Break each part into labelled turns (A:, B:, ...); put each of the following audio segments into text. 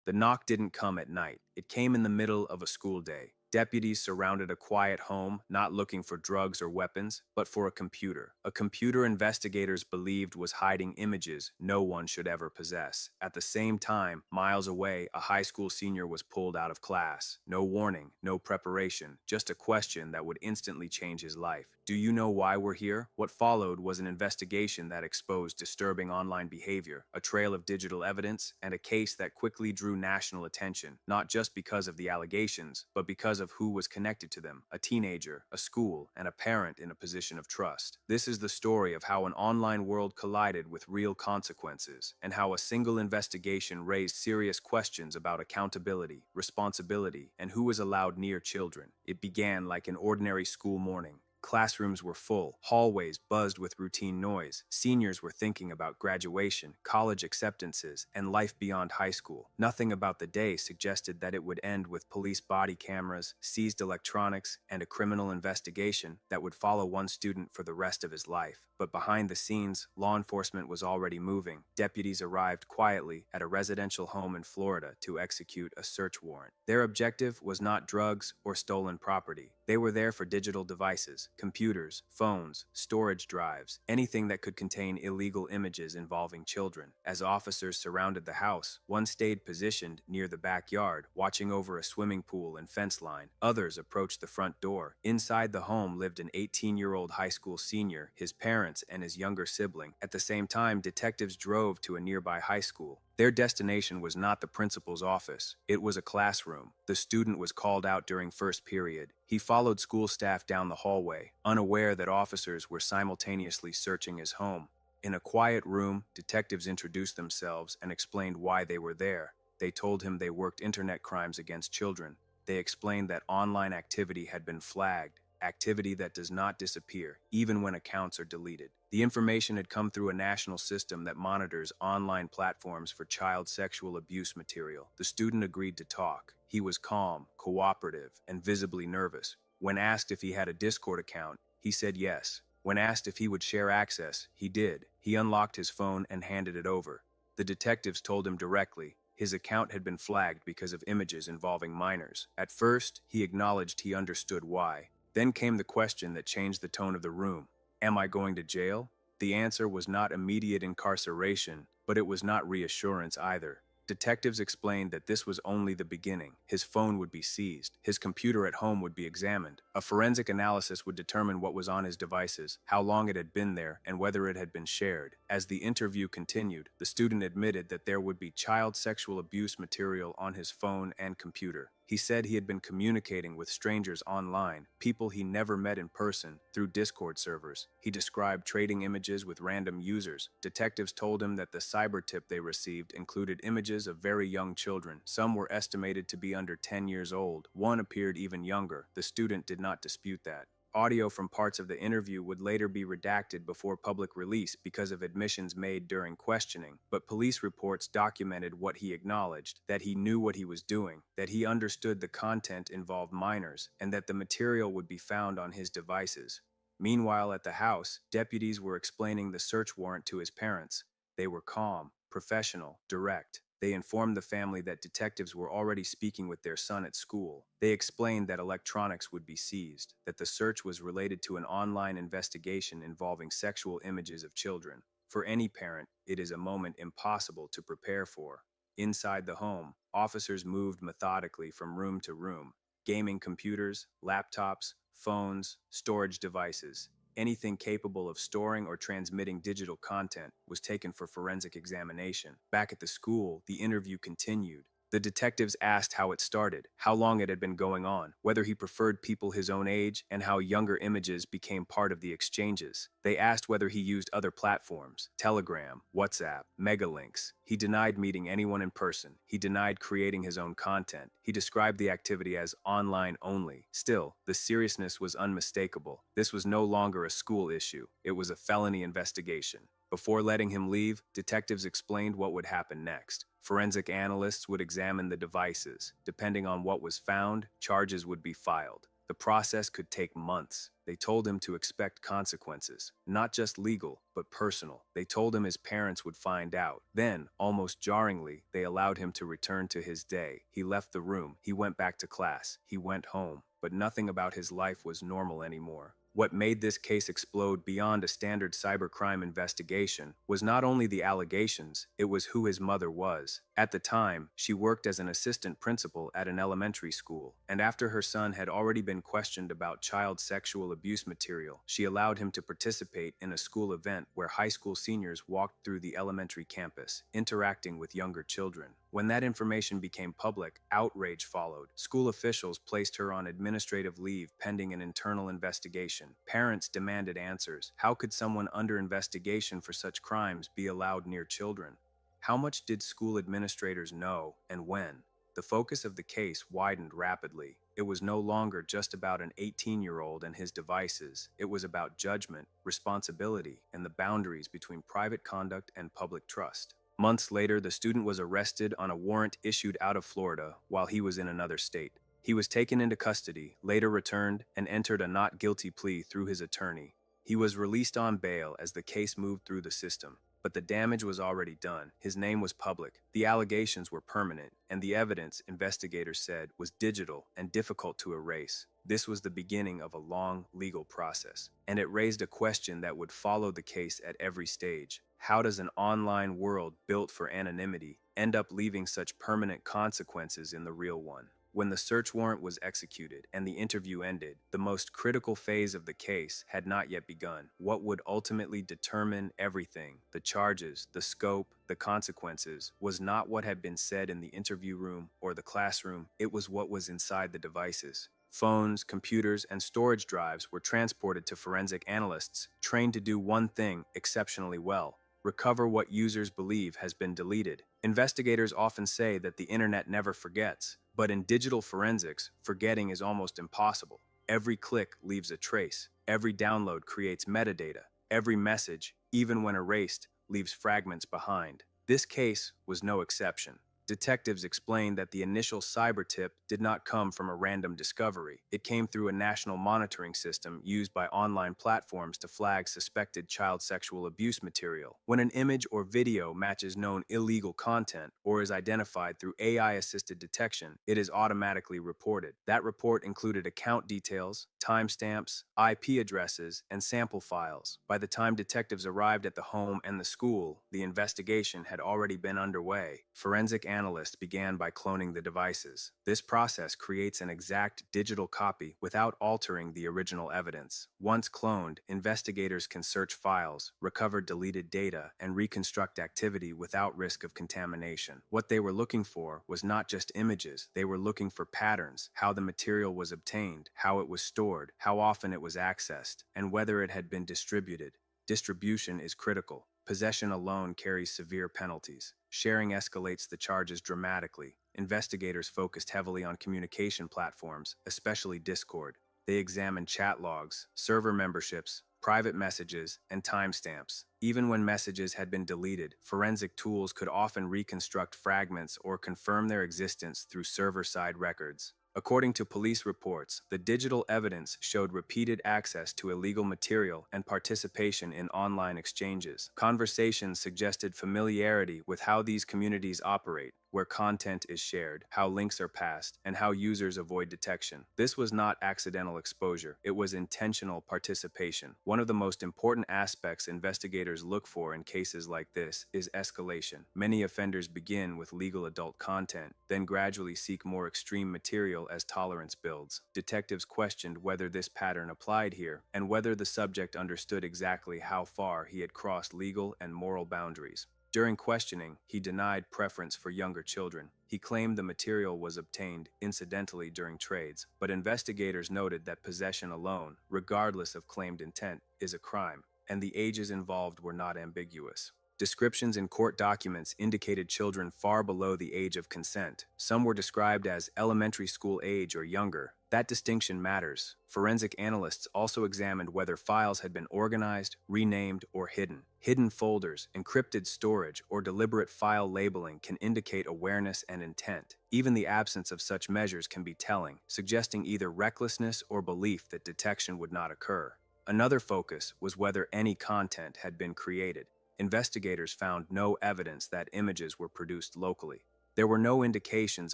A: The knock didn't come at night. It came in the middle of a school day. Deputies surrounded a quiet home, not looking for drugs or weapons, but for a computer investigators believed was hiding images no one should ever possess. At the same time, miles away, a high school senior was pulled out of class. No warning, no preparation, just a question that would instantly change his life. Do you know why we're here? What followed was an investigation that exposed disturbing online behavior, a trail of digital evidence, and a case that quickly drew national attention, not just because of the allegations, but because of who was connected to them: a teenager, a school, and a parent in a position of trust. This is the story of how an online world collided with real consequences, and how a single investigation raised serious questions about accountability, responsibility, and who was allowed near children. It began like an ordinary school morning. Classrooms were full, hallways buzzed with routine noise. Seniors were thinking about graduation, college acceptances, and life beyond high school. Nothing about the day suggested that it would end with police body cameras, seized electronics, and a criminal investigation that would follow one student for the rest of his life. But behind the scenes, law enforcement was already moving. Deputies arrived quietly at a residential home in Florida to execute a search warrant. Their objective was not drugs or stolen property. They were there for digital devices, computers, phones, storage drives, anything that could contain illegal images involving children. As officers surrounded the house, one stayed positioned near the backyard, watching over a swimming pool and fence line. Others approached the front door. Inside the home lived an 18-year-old high school senior, his parents, and his younger sibling. At the same time, detectives drove to a nearby high school. Their destination was not the principal's office. It was a classroom. The student was called out during first period. He followed school staff down the hallway, unaware that officers were simultaneously searching his home. In a quiet room, detectives introduced themselves and explained why they were there. They told him they worked internet crimes against children. They explained that online activity had been flagged, activity that does not disappear, even when accounts are deleted. The information had come through a national system that monitors online platforms for child sexual abuse material. The student agreed to talk. He was calm, cooperative, and visibly nervous. When asked if he had a Discord account, he said yes. When asked if he would share access, he did. He unlocked his phone and handed it over. The detectives told him directly his account had been flagged because of images involving minors. At first, he acknowledged he understood why. Then came the question that changed the tone of the room. Am I going to jail? The answer was not immediate incarceration, but it was not reassurance either. Detectives explained that this was only the beginning. His phone would be seized. His computer at home would be examined. A forensic analysis would determine what was on his devices, how long it had been there, and whether it had been shared. As the interview continued, the student admitted that there would be child sexual abuse material on his phone and computer. He said he had been communicating with strangers online, people he never met in person, through Discord servers. He described trading images with random users. Detectives told him that the cyber tip they received included images of very young children. Some were estimated to be under 10 years old. One appeared even younger. The student did not dispute that. Audio from parts of the interview would later be redacted before public release because of admissions made during questioning, but police reports documented what he acknowledged: that he knew what he was doing, that he understood the content involved minors, and that the material would be found on his devices. Meanwhile, at the house, deputies were explaining the search warrant to his parents. They were calm, professional, direct. They informed the family that detectives were already speaking with their son at school. They explained that electronics would be seized, that the search was related to an online investigation involving sexual images of children. For any parent, it is a moment impossible to prepare for. Inside the home, officers moved methodically from room to room. Gaming computers, laptops, phones, storage devices, anything capable of storing or transmitting digital content was taken for forensic examination. Back at the school, the interview continued. The detectives asked how it started, how long it had been going on, whether he preferred people his own age, and how younger images became part of the exchanges. They asked whether he used other platforms: Telegram, WhatsApp, Megalinks. He denied meeting anyone in person. He denied creating his own content. He described the activity as online only. Still, the seriousness was unmistakable. This was no longer a school issue. It was a felony investigation. Before letting him leave, detectives explained what would happen next. Forensic analysts would examine the devices. Depending on what was found, charges would be filed. The process could take months. They told him to expect consequences, not just legal, but personal. They told him his parents would find out. Then, almost jarringly, they allowed him to return to his day. He left the room. He went back to class. He went home. But nothing about his life was normal anymore. What made this case explode beyond a standard cybercrime investigation was not only the allegations, it was who his mother was. At the time, she worked as an assistant principal at an elementary school, and after her son had already been questioned about child sexual abuse material, she allowed him to participate in a school event where high school seniors walked through the elementary campus, interacting with younger children. When that information became public, outrage followed. School officials placed her on administrative leave pending an internal investigation. Parents demanded answers. How could someone under investigation for such crimes be allowed near children? How much did school administrators know, and when? The focus of the case widened rapidly. It was no longer just about an 18-year-old and his devices. It was about judgment, responsibility, and the boundaries between private conduct and public trust. Months later, the student was arrested on a warrant issued out of Florida while he was in another state. He was taken into custody, later returned, and entered a not guilty plea through his attorney. He was released on bail as the case moved through the system. But the damage was already done. His name was public. The allegations were permanent, and the evidence, investigators said, was digital and difficult to erase. This was the beginning of a long legal process, and it raised a question that would follow the case at every stage. How does an online world built for anonymity end up leaving such permanent consequences in the real one? When the search warrant was executed and the interview ended, the most critical phase of the case had not yet begun. What would ultimately determine everything, the charges, the scope, the consequences, was not what had been said in the interview room or the classroom. It was what was inside the devices. Phones, computers, and storage drives were transported to forensic analysts trained to do one thing exceptionally well: recover what users believe has been deleted. Investigators often say that the internet never forgets, but in digital forensics, forgetting is almost impossible. Every click leaves a trace. Every download creates metadata. Every message, even when erased, leaves fragments behind. This case was no exception. Detectives explained that the initial cyber tip did not come from a random discovery. It came through a national monitoring system used by online platforms to flag suspected child sexual abuse material. When an image or video matches known illegal content or is identified through AI-assisted detection, it is automatically reported. That report included account details, timestamps, IP addresses, and sample files. By the time detectives arrived at the home and the school, the investigation had already been underway. Forensic analysts began by cloning the devices. This process creates an exact digital copy without altering the original evidence. Once cloned, investigators can search files, recover deleted data, and reconstruct activity without risk of contamination. What they were looking for was not just images. They were looking for patterns: how the material was obtained, how it was stored, how often it was accessed, and whether it had been distributed. Distribution is critical. Possession alone carries severe penalties. Sharing escalates the charges dramatically. Investigators focused heavily on communication platforms, especially Discord. They examined chat logs, server memberships, private messages, and timestamps. Even when messages had been deleted, forensic tools could often reconstruct fragments or confirm their existence through server-side records. According to police reports, the digital evidence showed repeated access to illegal material and participation in online exchanges. Conversations suggested familiarity with how these communities operate, where content is shared, how links are passed, and how users avoid detection. This was not accidental exposure. It was intentional participation. One of the most important aspects investigators look for in cases like this is escalation. Many offenders begin with legal adult content, then gradually seek more extreme material as tolerance builds. Detectives questioned whether this pattern applied here, and whether the subject understood exactly how far he had crossed legal and moral boundaries. During questioning, he denied preference for younger children. He claimed the material was obtained incidentally during trades, but investigators noted that possession alone, regardless of claimed intent, is a crime, and the ages involved were not ambiguous. Descriptions in court documents indicated children far below the age of consent. Some were described as elementary school age or younger. That distinction matters. Forensic analysts also examined whether files had been organized, renamed, or hidden. Hidden folders, encrypted storage, or deliberate file labeling can indicate awareness and intent. Even the absence of such measures can be telling, suggesting either recklessness or belief that detection would not occur. Another focus was whether any content had been created. Investigators found no evidence that images were produced locally. There were no indications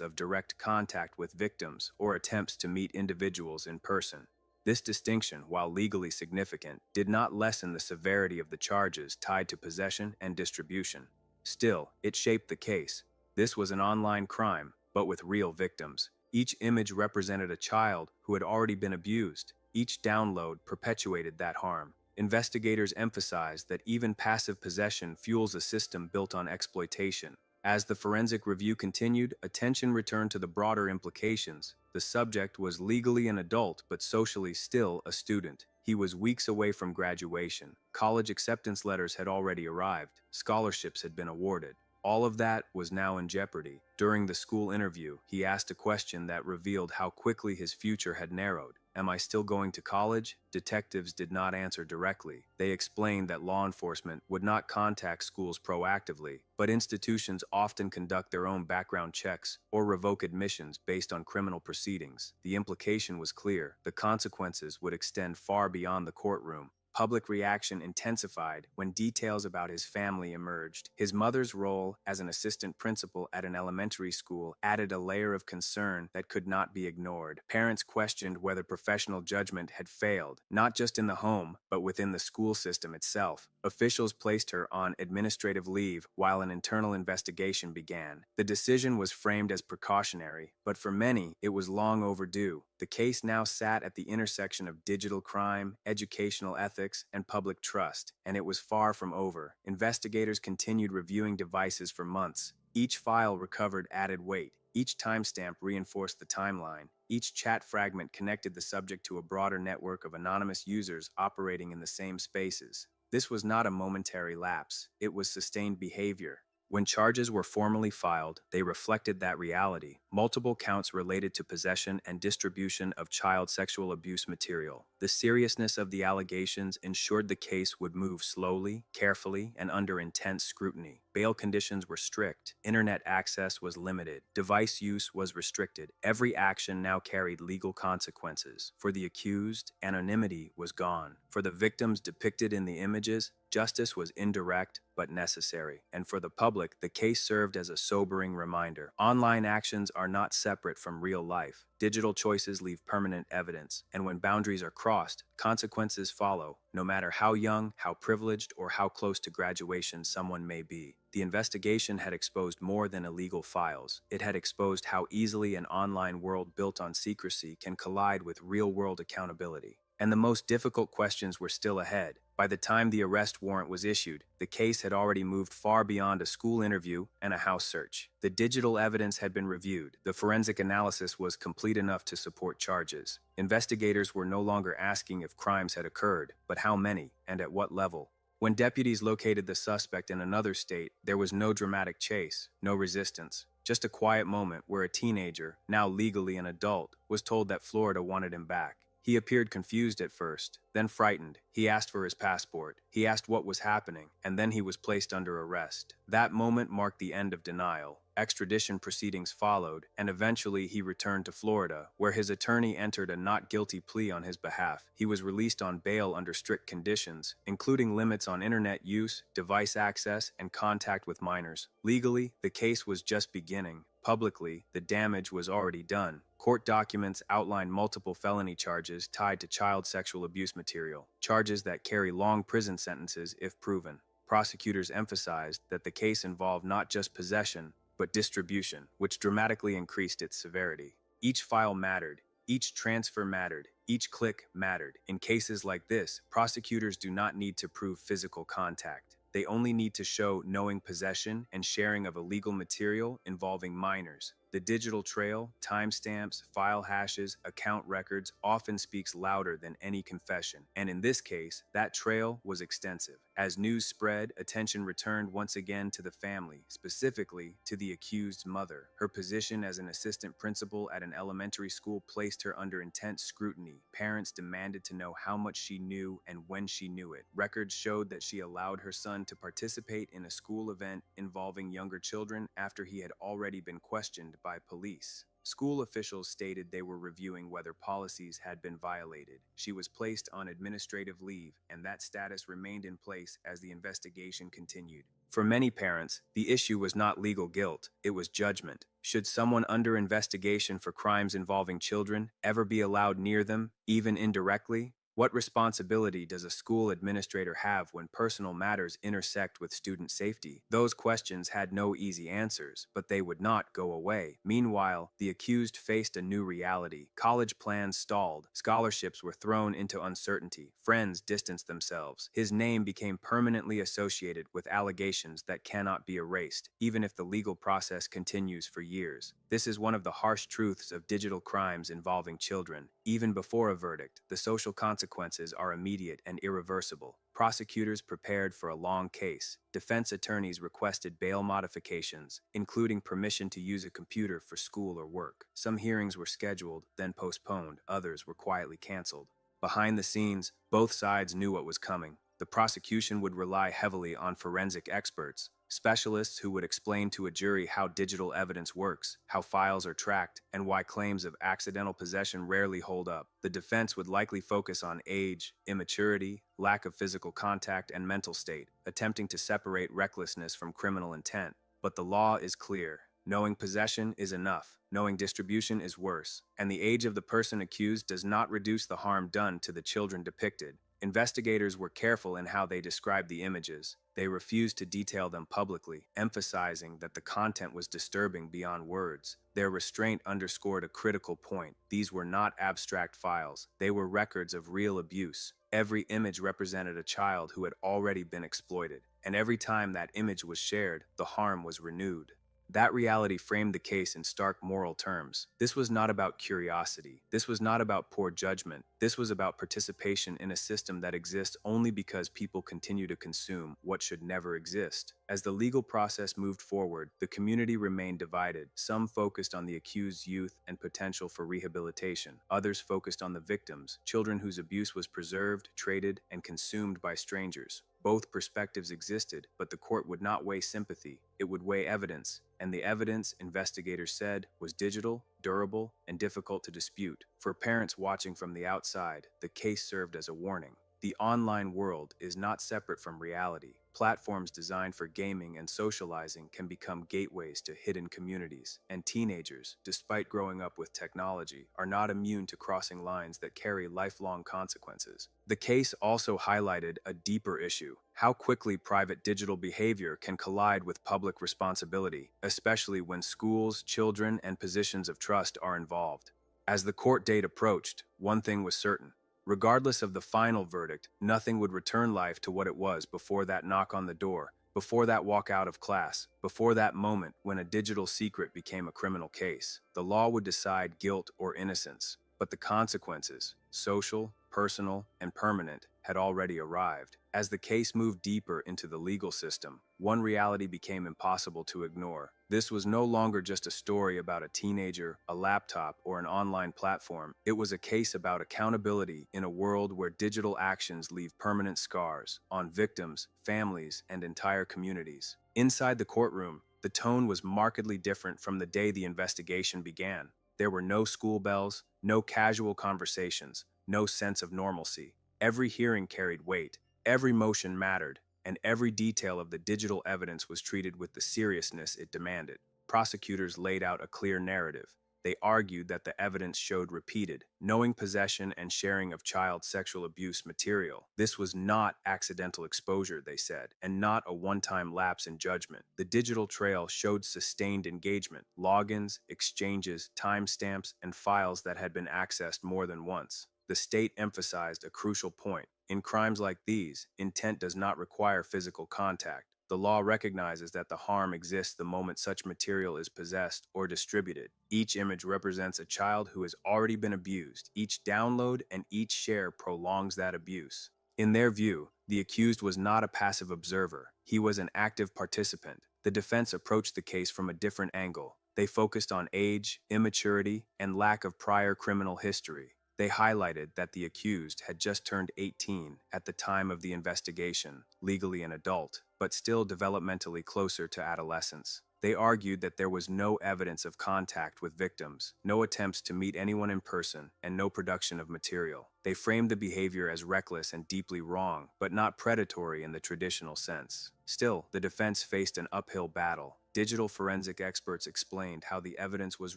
A: of direct contact with victims or attempts to meet individuals in person. This distinction, while legally significant, did not lessen the severity of the charges tied to possession and distribution. Still, it shaped the case. This was an online crime, but with real victims. Each image represented a child who had already been abused. Each download perpetuated that harm. Investigators emphasized that even passive possession fuels a system built on exploitation. As the forensic review continued, attention returned to the broader implications. The subject was legally an adult, but socially still a student. He was weeks away from graduation. College acceptance letters had already arrived. Scholarships had been awarded. All of that was now in jeopardy. During the school interview, he asked a question that revealed how quickly his future had narrowed. Am I still going to college? Detectives did not answer directly. They explained that law enforcement would not contact schools proactively, but institutions often conduct their own background checks or revoke admissions based on criminal proceedings. The implication was clear. The consequences would extend far beyond the courtroom. Public reaction intensified when details about his family emerged. His mother's role as an assistant principal at an elementary school added a layer of concern that could not be ignored. Parents questioned whether professional judgment had failed, not just in the home, but within the school system itself. Officials placed her on administrative leave while an internal investigation began. The decision was framed as precautionary, but for many, it was long overdue. The case now sat at the intersection of digital crime, educational ethics, and public trust, and it was far from over. Investigators continued reviewing devices for months. Each file recovered added weight. Each timestamp reinforced the timeline. Each chat fragment connected the subject to a broader network of anonymous users operating in the same spaces. This was not a momentary lapse. It was sustained behavior. When charges were formally filed, they reflected that reality. Multiple counts related to possession and distribution of child sexual abuse material. The seriousness of the allegations ensured the case would move slowly, carefully, and under intense scrutiny. Bail conditions were strict. Internet access was limited. Device use was restricted. Every action now carried legal consequences. For the accused, anonymity was gone. For the victims depicted in the images, justice was indirect but necessary. And for the public, the case served as a sobering reminder. Online actions are not separate from real life. Digital choices leave permanent evidence, and when boundaries are crossed, consequences follow, no matter how young, how privileged, or how close to graduation someone may be. The investigation had exposed more than illegal files. It had exposed how easily an online world built on secrecy can collide with real-world accountability. And the most difficult questions were still ahead. By the time the arrest warrant was issued, the case had already moved far beyond a school interview and a house search. The digital evidence had been reviewed. The forensic analysis was complete enough to support charges. Investigators were no longer asking if crimes had occurred, but how many and at what level. When deputies located the suspect in another state, there was no dramatic chase, no resistance. Just a quiet moment where a teenager, now legally an adult, was told that Florida wanted him back. He appeared confused at first, then frightened. He asked for his passport. He asked what was happening, and then he was placed under arrest. That moment marked the end of denial. Extradition proceedings followed, and eventually he returned to Florida, where his attorney entered a not guilty plea on his behalf. He was released on bail under strict conditions, including limits on internet use, device access, and contact with minors. Legally, the case was just beginning. Publicly, the damage was already done. Court documents outline multiple felony charges tied to child sexual abuse material, charges that carry long prison sentences if proven. Prosecutors emphasized that the case involved not just possession, but distribution, which dramatically increased its severity. Each file mattered. Each transfer mattered. Each click mattered. In cases like this, prosecutors do not need to prove physical contact. They only need to show knowing possession and sharing of illegal material involving minors. The digital trail, timestamps, file hashes, account records often speaks louder than any confession. And in this case, that trail was extensive. As news spread, attention returned once again to the family, specifically to the accused's mother. Her position as an assistant principal at an elementary school placed her under intense scrutiny. Parents demanded to know how much she knew and when she knew it. Records showed that she allowed her son to participate in a school event involving younger children after he had already been questioned by police. School officials stated they were reviewing whether policies had been violated. She was placed on administrative leave, and that status remained in place as the investigation continued. For many parents, the issue was not legal guilt, it was judgment. Should someone under investigation for crimes involving children ever be allowed near them, even indirectly? What responsibility does a school administrator have when personal matters intersect with student safety? Those questions had no easy answers, but they would not go away. Meanwhile, the accused faced a new reality. College plans stalled, scholarships were thrown into uncertainty, friends distanced themselves. His name became permanently associated with allegations that cannot be erased, even if the legal process continues for years. This is one of the harsh truths of digital crimes involving children. Even before a verdict, the social consequences are immediate and irreversible. Prosecutors prepared for a long case. Defense attorneys requested bail modifications, including permission to use a computer for school or work. Some hearings were scheduled, then postponed. Others were quietly canceled. Behind the scenes, both sides knew what was coming. The prosecution would rely heavily on forensic experts, specialists who would explain to a jury how digital evidence works, how files are tracked, and why claims of accidental possession rarely hold up. The defense would likely focus on age, immaturity, lack of physical contact, and mental state, attempting to separate recklessness from criminal intent. But the law is clear. Knowing possession is enough. Knowing distribution is worse. And the age of the person accused does not reduce the harm done to the children depicted. Investigators were careful in how they described the images. They refused to detail them publicly, emphasizing that the content was disturbing beyond words. Their restraint underscored a critical point. These were not abstract files. They were records of real abuse. Every image represented a child who had already been exploited, and every time that image was shared, the harm was renewed. That reality framed the case in stark moral terms. This was not about curiosity. This was not about poor judgment. This was about participation in a system that exists only because people continue to consume what should never exist. As the legal process moved forward, the community remained divided. Some focused on the accused's youth and potential for rehabilitation. Others focused on the victims, children whose abuse was preserved, traded, and consumed by strangers. Both perspectives existed, but the court would not weigh sympathy. It would weigh evidence, and the evidence, investigators said, was digital, durable, and difficult to dispute. For parents watching from the outside, the case served as a warning. The online world is not separate from reality. Platforms designed for gaming and socializing can become gateways to hidden communities, and teenagers, despite growing up with technology, are not immune to crossing lines that carry lifelong consequences. The case also highlighted a deeper issue: how quickly private digital behavior can collide with public responsibility, especially when schools, children, and positions of trust are involved. As the court date approached, one thing was certain. Regardless of the final verdict, nothing would return life to what it was before that knock on the door, before that walk out of class, before that moment when a digital secret became a criminal case. The law would decide guilt or innocence, but the consequences, social, personal, and permanent, had already arrived. As the case moved deeper into the legal system, one reality became impossible to ignore. This was no longer just a story about a teenager, a laptop, or an online platform. It was a case about accountability in a world where digital actions leave permanent scars on victims, families, and entire communities. Inside the courtroom, the tone was markedly different from the day the investigation began. There were no school bells, no casual conversations, no sense of normalcy. Every hearing carried weight, every motion mattered, and every detail of the digital evidence was treated with the seriousness it demanded. Prosecutors laid out a clear narrative. They argued that the evidence showed repeated, knowing possession and sharing of child sexual abuse material. This was not accidental exposure, they said, and not a one-time lapse in judgment. The digital trail showed sustained engagement, logins, exchanges, timestamps, and files that had been accessed more than once. the state emphasized a crucial point. In crimes like these, intent does not require physical contact. The law recognizes that the harm exists the moment such material is possessed or distributed. Each image represents a child who has already been abused. Each download and each share prolongs that abuse. In their view, the accused was not a passive observer. He was an active participant. The defense approached the case from a different angle. They focused on age, immaturity, and lack of prior criminal history. They highlighted that the accused had just turned 18 at the time of the investigation, legally an adult, but still developmentally closer to adolescence. They argued that there was no evidence of contact with victims, no attempts to meet anyone in person, and no production of material. They framed the behavior as reckless and deeply wrong, but not predatory in the traditional sense. Still, the defense faced an uphill battle. Digital forensic experts explained how the evidence was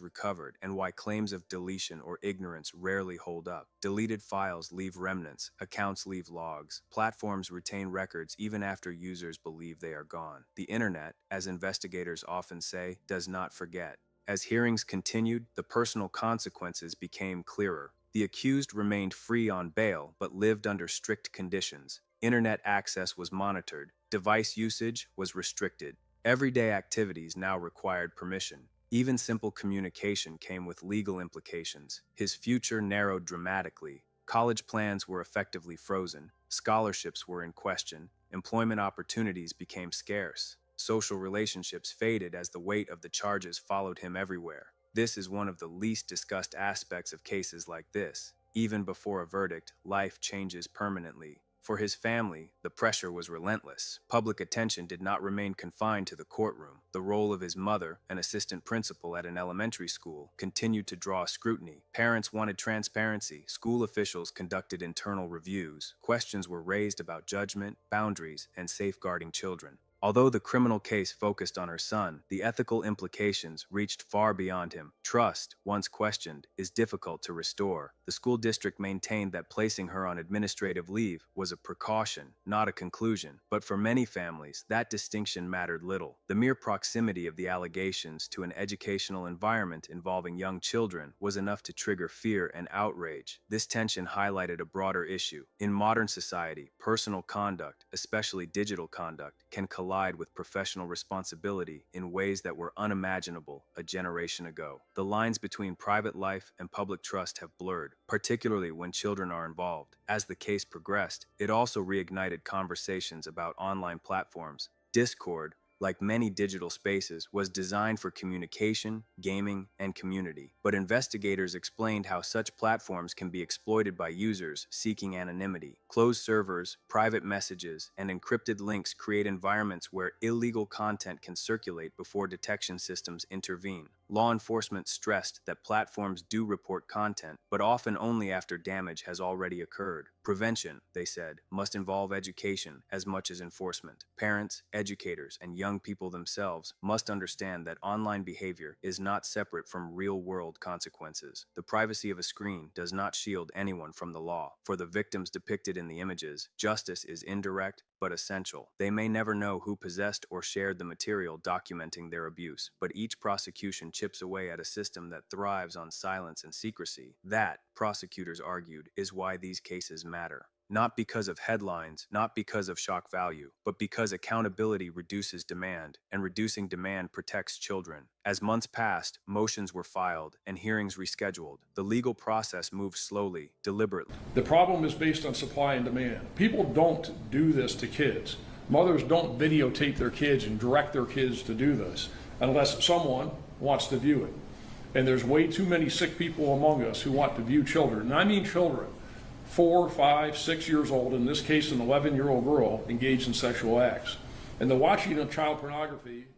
A: recovered and why claims of deletion or ignorance rarely hold up. Deleted files leave remnants, accounts leave logs, platforms retain records even after users believe they are gone. The internet, as investigators often say, does not forget. As hearings continued, the personal consequences became clearer. The accused remained free on bail but lived under strict conditions. Internet access was monitored, device usage was restricted. Everyday activities now required permission. Even simple communication came with legal implications. His future narrowed dramatically. College plans were effectively frozen. Scholarships were in question. Employment opportunities became scarce. Social relationships faded as the weight of the charges followed him everywhere. This is one of the least discussed aspects of cases like this. Even before a verdict, life changes permanently. For his family, the pressure was relentless. Public attention did not remain confined to the courtroom. The role of his mother, an assistant principal at an elementary school, continued to draw scrutiny. Parents wanted transparency. School officials conducted internal reviews. Questions were raised about judgment, boundaries, and safeguarding children. Although the criminal case focused on her son, the ethical implications reached far beyond him. Trust, once questioned, is difficult to restore. The school district maintained that placing her on administrative leave was a precaution, not a conclusion. But for many families, that distinction mattered little. The mere proximity of the allegations to an educational environment involving young children was enough to trigger fear and outrage. This tension highlighted a broader issue. In modern society, personal conduct, especially digital conduct, can collide with professional responsibility in ways that were unimaginable a generation ago. The lines between private life and public trust have blurred, particularly when children are involved. As the case progressed, it also reignited conversations about online platforms. Discord, like many digital spaces, was designed for communication, gaming, and community. But investigators explained how such platforms can be exploited by users seeking anonymity. Closed servers, private messages, and encrypted links create environments where illegal content can circulate before detection systems intervene. Law enforcement stressed that platforms do report content, but often only after damage has already occurred. Prevention, they said, must involve education as much as enforcement. Parents, educators, and young people themselves must understand that online behavior is not separate from real-world consequences. The privacy of a screen does not shield anyone from the law. For the victims depicted in the images, justice is indirect but essential. They may never know who possessed or shared the material documenting their abuse, but each prosecution chips away at a system that thrives on silence and secrecy. That, prosecutors argued, is why these cases matter. Not because of headlines, not because of shock value, but because accountability reduces demand, and reducing demand protects children. As months passed, motions were filed, and hearings rescheduled. The legal process moved slowly, deliberately.
B: The problem is based on supply and demand. People don't do this to kids. Mothers don't videotape their kids and direct their kids to do this unless someone wants to view it. And there's way too many sick people among us who want to view children. And I mean children. 4, 5, 6 years old, in this case an 11-year-old girl, engaged in sexual acts. And the watching of child pornography.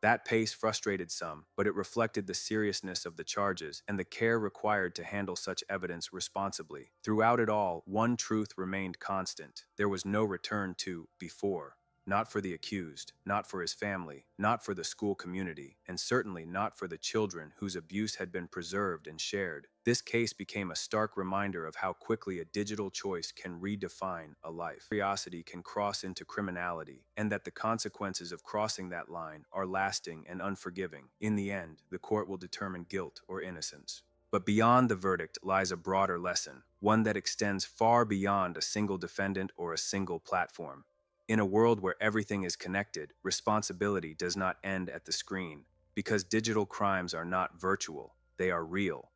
A: That pace frustrated some, but it reflected the seriousness of the charges and the care required to handle such evidence responsibly. Throughout it all, one truth remained constant. There was no return to before. Not for the accused, not for his family, not for the school community, and certainly not for the children whose abuse had been preserved and shared. This case became a stark reminder of how quickly a digital choice can redefine a life. Curiosity can cross into criminality, and that the consequences of crossing that line are lasting and unforgiving. In the end, the court will determine guilt or innocence. But beyond the verdict lies a broader lesson, one that extends far beyond a single defendant or a single platform. In a world where everything is connected, responsibility does not end at the screen, because digital crimes are not virtual, they are real.